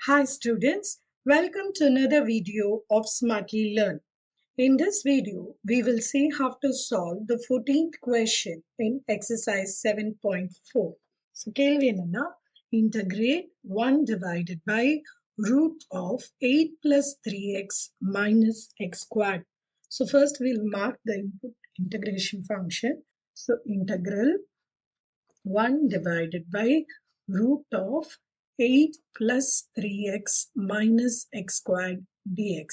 Hi students, welcome to another video of Smartly Learn. In this video, we will see how to solve the 14th question in exercise 7.4. So, கேள்வி என்னன்னா, integrate 1 divided by root of 8 plus 3x minus x squared. So, first we'll mark the input integration function. So, integral 1 divided by root of 8 plus 3x minus x squared dx.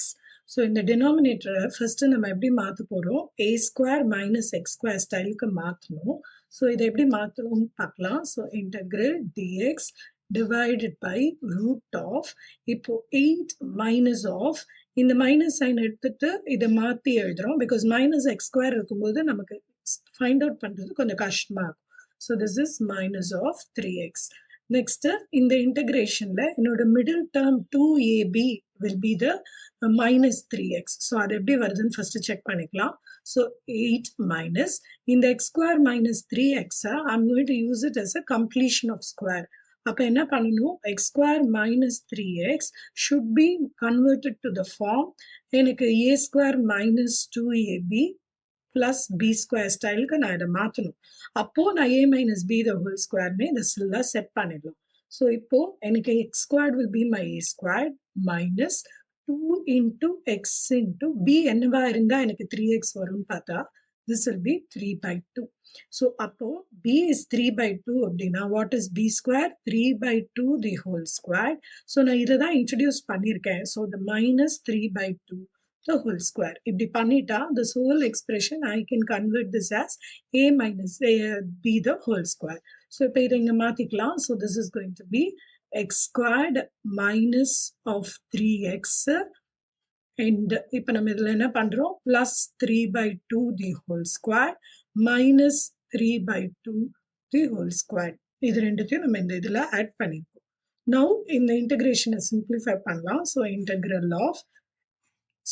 So, in the denominator, first நம்ம எப்படி மாத்த போறோம்? a square minus x square ஸ்டைலுக்கு மாத்தணும். So, இதை எப்படி மாத்துறோம்னு பார்க்கலாம். So, integral dx divided by root of, இப்போ 8 minus of, இந்த மைனஸ் சைன் எடுத்துட்டு இதை மாத்தி எழுதுறோம். because minus x square இருக்கும்போது நமக்கு find out பண்றது கொஞ்சம் கஷ்டமா இருக்கும். So, this is minus of 3x. Next, in the integration, the middle term 2ab will be the minus 3x. So, that's first check panikla. So, 8 minus. In the x square minus 3x, I'm going to use it as a completion of square. அப்ப என்ன பண்ணணும்? x square minus 3x should be converted to the form எனக்கு a square minus 2ab plus b square ஸ்டைலுக்கு நான் இதை மாற்றணும். அப்போ நான் a minus b the whole squareனே இந்த செல்ல செட் பண்ணிடலாம். ஸோ இப்போ எனக்கு x squared will be my a squared minus 2 into x into b என்னவா இருந்தா எனக்கு 3x வரும்னு பார்த்தா this will be 3 by 2. So அப்போ b is 3 by 2 அப்படின்னா what is b square? 3 by 2 the whole square. So நான் இதை தான் introduce பண்ணியிருக்கேன். So the minus 3 by 2 the whole square. இப்படி பண்ணிட்டா this whole expression I can convert this as a minus b the whole square. So இப்போ இதை இங்க மாத்திக்கலாம். So this is going to be x squared minus of 3x and இப்போ நம்ம இதில் என்ன பண்றோம்? plus 3 by 2 the whole square minus 3 by 2 the whole square. இது ரெண்டுத்தையும் நம்ம இந்த இதில் add பண்ணிருக்கோம். Now இந்த integration simplify பண்ணலாம். So integral of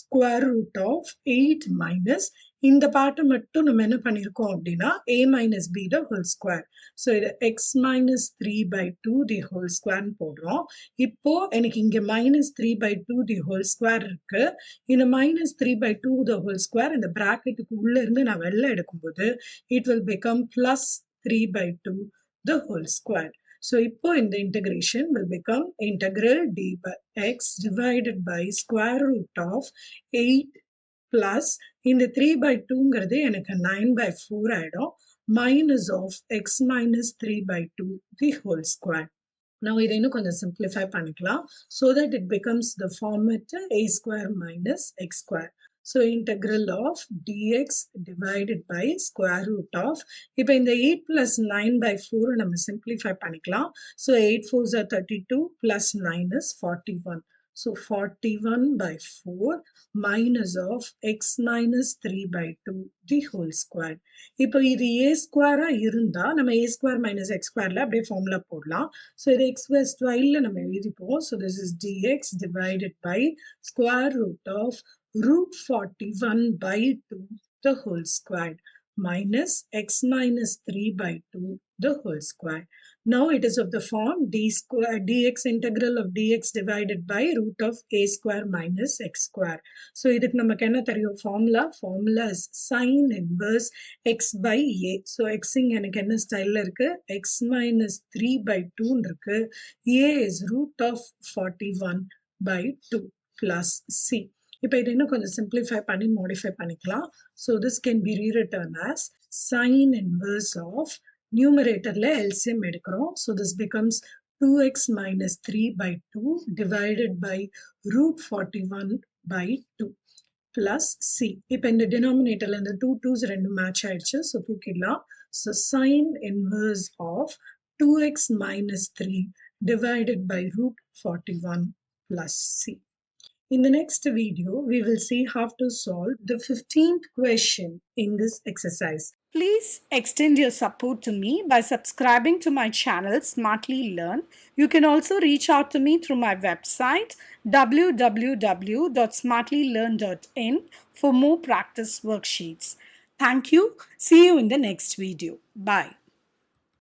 square root of 8 minus இந்த பாட்டை மட்டும் நம்ம என்ன பண்ணிருக்கோம் அப்படின்னா a minus b the whole square. So இது x minus 3 by 2 the whole square போடுறோம். இப்போ எனக்கு இங்க minus 3 by 2 the whole square இருக்கு. இந்த minus 3 by 2 the whole square இந்த bracketக்கு உள்ள இருந்து நான் வெளில எடுக்கும்போது it will become plus 3 by 2 the whole square. So, இப்போ இந்த integration will become integral d by x divided by square root of 8 plus இந்த 3 by 2ங்கிறது எனக்கு 9 by 4 ஆயிடும் minus of x minus 3 by 2 the whole square. Now, இதை இன்னும் கொஞ்சம் simplify பண்ணிக்கலாம் so that it becomes the format a square minus x square. So, integral of dx divided by square root of, இப்போ இந்த 8 plus 9 by 4 நம்ம simplify பண்ணிக்கலாம். So, 8 4s are 32 plus 9 is 41. So, 41 by 4 minus of x minus 3 by 2 the whole square. இப்போ இது a square இருந்தா நம்ம a square minus x squareல அப்படியே formula போடலாம். So, இது x square style நம்ம எழுதிப்போம். So, this is dx divided by square root of root 41 by 2 the whole square minus x minus 3 by 2 the whole square. Now it is of the form d square dx integral of dx divided by root of a square minus x square. So இதுக்கு நமக்கு என்ன தெரியும்? Formula is sin inverse x by a. So x இங்க எனக்கு என்ன ஸ்டைல்ல இருக்கு? x minus 3 by 2 இருக்கு. a is root of 41 by 2 plus c. இப்போ இதை இன்னும் கொஞ்சம் simplify பண்ணி modify பண்ணிக்கலாம். So this can be rewritten as sin inverse of numeratorல LCM எடுக்கிறோம். So this becomes 2x minus 3 by 2 divided by root 41 by 2 plus c. இப்போ இந்த denominatorல இந்த 2 2s ரெண்டும் match ஆயிடுச்சு. So தூக்கிடலாம். So sin inverse of 2x minus 3 divided by root 41 plus c. In the next video, we will see how to solve the 15th question in this exercise. Please extend your support to me by subscribing to my channel Smartly Learn. You can also reach out to me through my website www.smartlylearn.in for more practice worksheets. Thank you. See you in the next video. Bye.